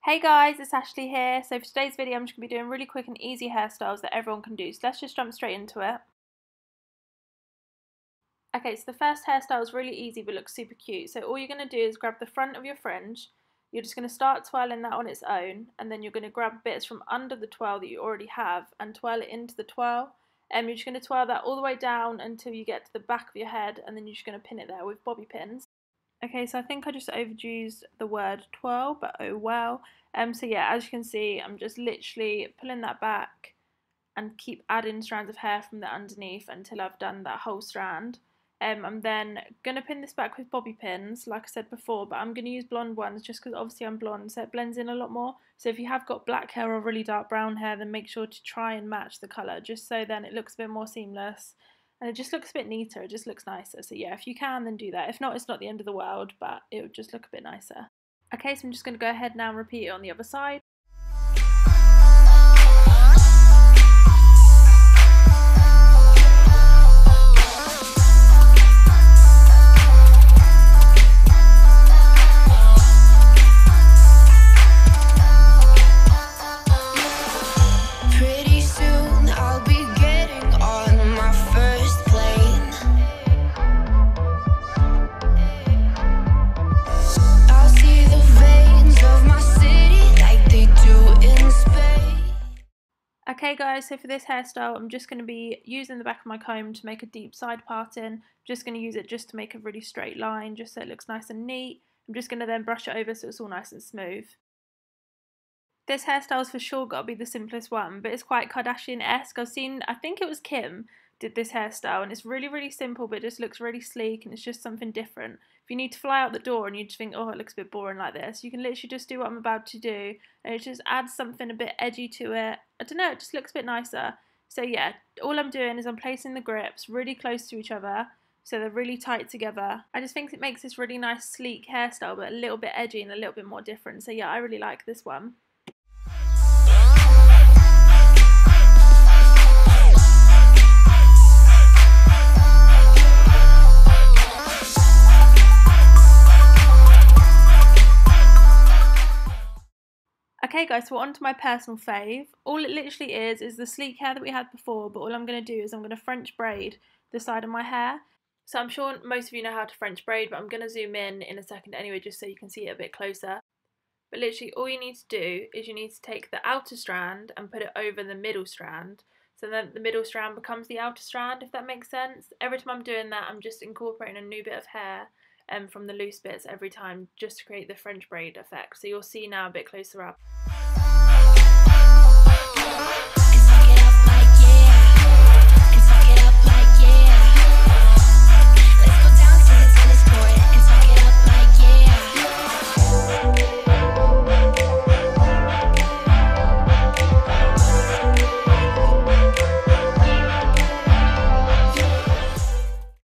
Hey guys, it's Ashley here. So for today's video I'm just going to be doing really quick and easy hairstyles that everyone can do. So let's just jump straight into it. Okay, so the first hairstyle is really easy but looks super cute. So all you're going to do is grab the front of your fringe. You're just going to start twirling that on its own, and then you're going to grab bits from under the twirl that you already have and twirl it into the twirl. You're just going to twirl that all the way down until you get to the back of your head, and then you're just going to pin it there with bobby pins. Okay, so I think I just overused the word twirl, but oh well. So yeah, as you can see, I'm just literally pulling that back and keep adding strands of hair from the underneath until I've done that whole strand. I'm then going to pin this back with bobby pins, like I said before, but I'm going to use blonde ones just because obviously I'm blonde, so it blends in a lot more. So if you have got black hair or really dark brown hair, then make sure to try and match the colour, just so then it looks a bit more seamless. And it just looks a bit neater, it just looks nicer. So yeah, if you can, then do that. If not, it's not the end of the world, but it would just look a bit nicer. Okay, so I'm just going to go ahead now and repeat it on the other side. Okay guys, so for this hairstyle I'm just going to be using the back of my comb to make a deep side parting. Just going to use it just to make a really straight line, just so it looks nice and neat. I'm just going to then brush it over so it's all nice and smooth. This hairstyle's for sure got to be the simplest one, but it's quite Kardashian-esque. I think it was Kim did this hairstyle, and it's really simple, but it just looks really sleek and it's just something different. If you need to fly out the door and you just think, oh, it looks a bit boring like this, you can literally just do what I'm about to do, and it just adds something a bit edgy to it. I don't know, it just looks a bit nicer. So yeah, all I'm doing is I'm placing the grips really close to each other, so they're really tight together. I just think it makes this really nice sleek hairstyle, but a little bit edgy and a little bit more different. So yeah, I really like this one. Okay guys, so on to my personal fave. All it literally is the sleek hair that we had before, but all I'm going to do is I'm going to French braid the side of my hair. So I'm sure most of you know how to French braid, but I'm going to zoom in a second anyway, just so you can see it a bit closer. But literally all you need to do is you need to take the outer strand and put it over the middle strand. So then the middle strand becomes the outer strand, if that makes sense. Every time I'm doing that, I'm just incorporating a new bit of hair from the loose bits every time, just to create the French braid effect. So you'll see now a bit closer up.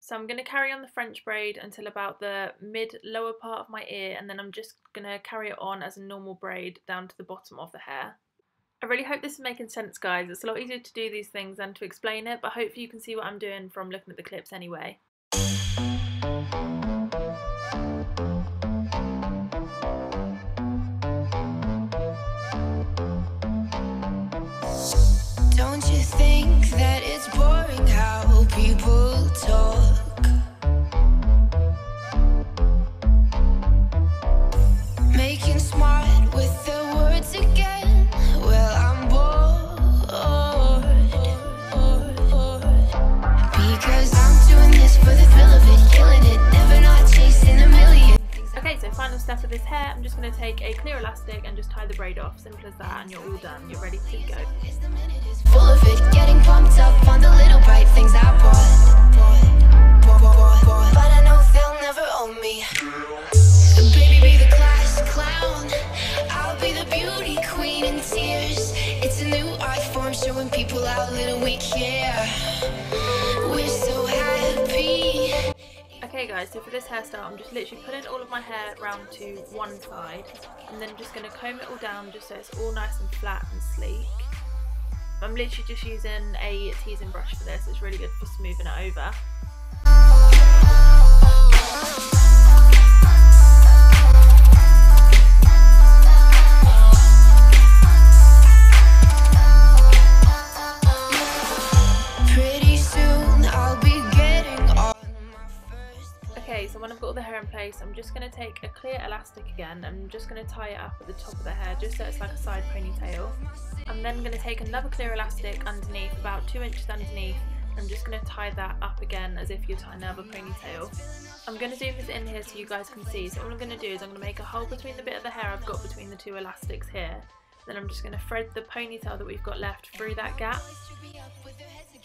So I'm going to carry on the French braid until about the mid-lower part of my ear, and then I'm just going to carry it on as a normal braid down to the bottom of the hair. I really hope this is making sense, guys. It's a lot easier to do these things than to explain it, but hopefully you can see what I'm doing from looking at the clips anyway. Don't you think that it's boring how people talk? Making smart with their words again. Well, I'm bored. Because I'm doing this for the thrill of it, killing it, never not chasing a million. Okay, so final step of this hair, I'm just going to take a clear elastic and just tie the braid off. Simple as that, and you're all done. You're ready to go. Full of it, getting pumped up on the little bright things I bought. But I know they'll never own me. Baby, be the class clown. I'll be the beauty queen in tears. It's a new art form showing people how little we care. We're so happy. Okay guys, so for this hairstyle I'm just literally putting all of my hair round to one side, and then just going to comb it all down just so it's all nice and flat and sleek. I'm literally just using a teasing brush for this, it's really good for smoothing it over. when I've got all the hair in place, I'm just going to take a clear elastic again. I'm just going to tie it up at the top of the hair just so it's like a side ponytail. I'm then going to take another clear elastic underneath, about 2 inches underneath. I'm just going to tie that up again as if you're tying another ponytail. I'm going to zoom this in here so you guys can see. So all I'm going to do is I'm going to make a hole between the bit of the hair I've got between the 2 elastics here. Then I'm just going to thread the ponytail that we've got left through that gap.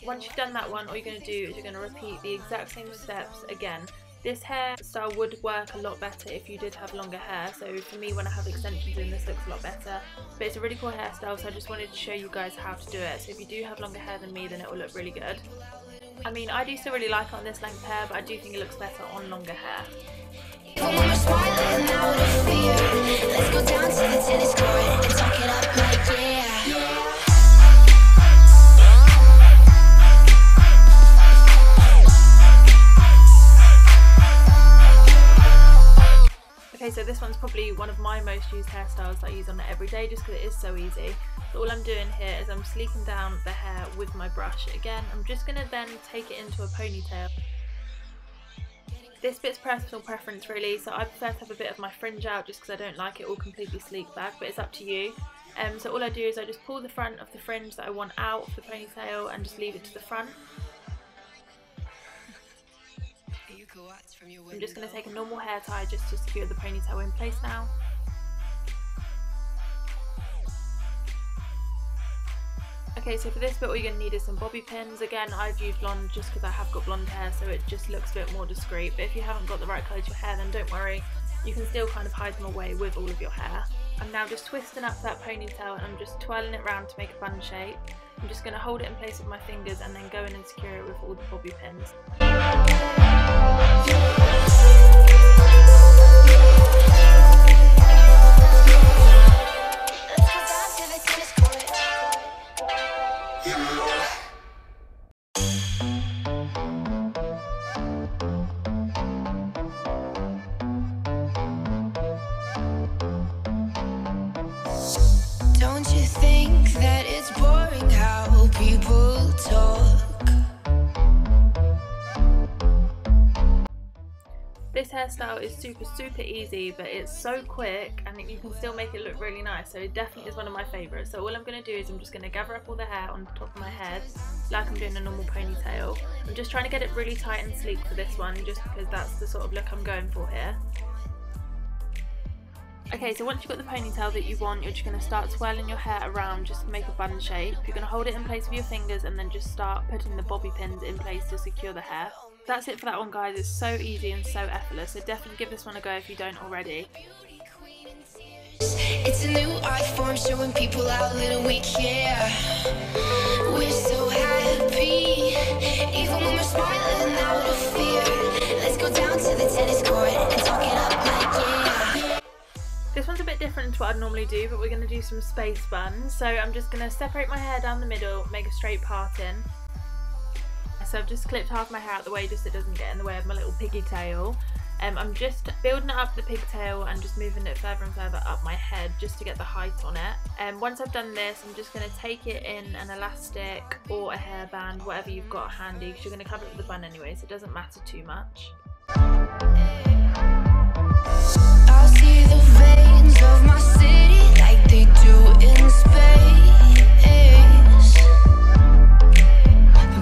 Once you've done that one, all you're going to do is you're going to repeat the exact same steps again. This hairstyle would work a lot better if you did have longer hair, so for me when I have extensions in, this looks a lot better. But it's a really cool hairstyle, so I just wanted to show you guys how to do it. So if you do have longer hair than me, then it will look really good. I mean, I do still really like it on this length hair, but I do think it looks better on longer hair. Let's go down to the tennis court and talk it up like yeah. Okay, so this one's probably one of my most used hairstyles that I use on it every day just because it is so easy. So all I'm doing here is I'm sleeking down the hair with my brush. Again, I'm just going to then take it into a ponytail. This bit's personal preference really, so I prefer to have a bit of my fringe out just because I don't like it all completely sleeked back, but it's up to you. So all I do is I just pull the front of the fringe that I want out of the ponytail and just leave it to the front. I'm just going to take a normal hair tie just to secure the ponytail in place now. Okay, so for this bit all you're going to need is some bobby pins. Again, I've used blonde just because I have got blonde hair, so it just looks a bit more discreet. But if you haven't got the right colour to your hair, then don't worry, you can still kind of hide them away with all of your hair. I'm now just twisting up that ponytail and I'm just twirling it around to make a bun shape. I'm just going to hold it in place with my fingers and then go in and secure it with all the bobby pins. Don't you think that it's boring how people talk? This hairstyle is super easy, but it's so quick and you can still make it look really nice, so it definitely is one of my favourites. So all I'm going to do is I'm just going to gather up all the hair on the top of my head like I'm doing a normal ponytail. I'm just trying to get it really tight and sleek for this one just because that's the sort of look I'm going for here. Okay, so once you've got the ponytail that you want, you're just going to start swirling your hair around just to make a bun shape. You're going to hold it in place with your fingers and then just start putting the bobby pins in place to secure the hair. That's it for that one, guys. It's so easy and so effortless, so definitely give this one a go if you don't already. It's a new art form showing people our little weak, yeah. We're so happy, even when we're smiling out of fear. Let's go down to the tennis court and talk it up like yeah. This one's a bit different to what I'd normally do, but we're going to do some space buns. So I'm just going to separate my hair down the middle, make a straight parting. So I've just clipped half my hair out the way just so it doesn't get in the way of my little piggy tail. I'm just building up the pigtail and just moving it further and further up my head just to get the height on it. Once I've done this, I'm just going to take it in an elastic or a hairband, whatever you've got handy, because you're going to cover it with the bun anyway, so it doesn't matter too much. I'll see the veins of my city like they do in space.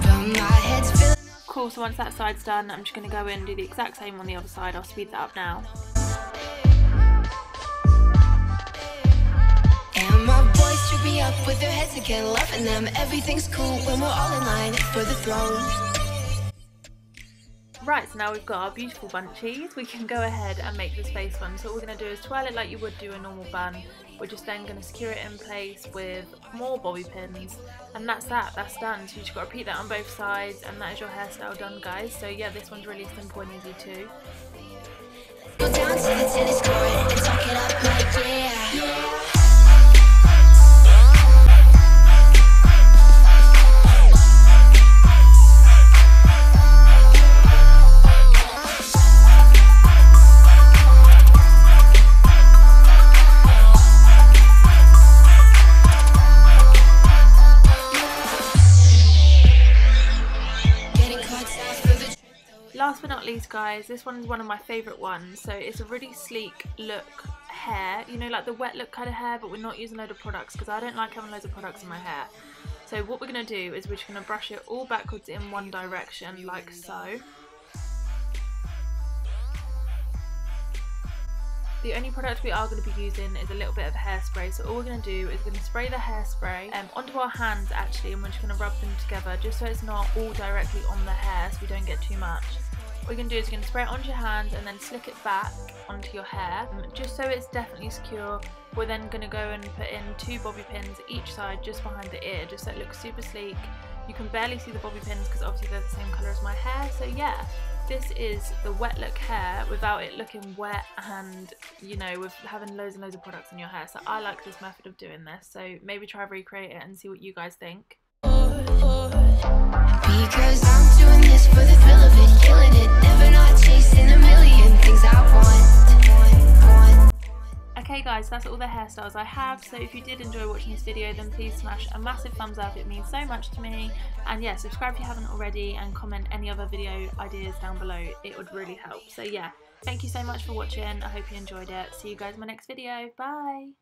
But my head's feeling Cool, so once that side's done, I'm just going to go in and do the exact same on the other side. I'll speed that up now. and my boys should be up with their heads again, loving them. Everything's cool when we're all in line for the throne. Right, so now we've got our beautiful bunchies, we can go ahead and make the space one. So what we're going to do is twirl it like you would do a normal bun. We're just then going to secure it in place with more bobby pins, and that's that's done. So you just got to repeat that on both sides, and that is your hairstyle done, guys. So yeah, this one's really simple and easy too. Go down to the tennis court and talk it up like yeah. last but not least, guys, this one is one of my favourite ones. So it's a really sleek look hair, you know, like the wet look kind of hair, but we're not using a load of products because I don't like having loads of products in my hair. So what we're going to do is we're just going to brush it all backwards in one direction, like so. The only product we are going to be using is a little bit of hairspray. So all we're going to do is we're going to spray the hairspray onto our hands actually, and we're just going to rub them together just so it's not all directly on the hair so we don't get too much. What you're going to do is you're going to spray it onto your hands and then slick it back onto your hair just so it's definitely secure. We're then going to go and put in 2 bobby pins each side just behind the ear just so it looks super sleek. You can barely see the bobby pins because obviously they're the same colour as my hair. So yeah, this is the wet look hair without it looking wet and, you know, with having loads and loads of products in your hair. So I like this method of doing this. So maybe try and recreate it and see what you guys think. Because I'm doing this for the thrill of it, killing it, never not chasing a million things I want. Okay guys, that's all the hairstyles I have. So if you did enjoy watching this video, then please smash a massive thumbs up, it means so much to me. And yeah, subscribe if you haven't already and comment any other video ideas down below, it would really help. So yeah, thank you so much for watching, I hope you enjoyed it. See you guys in my next video, bye!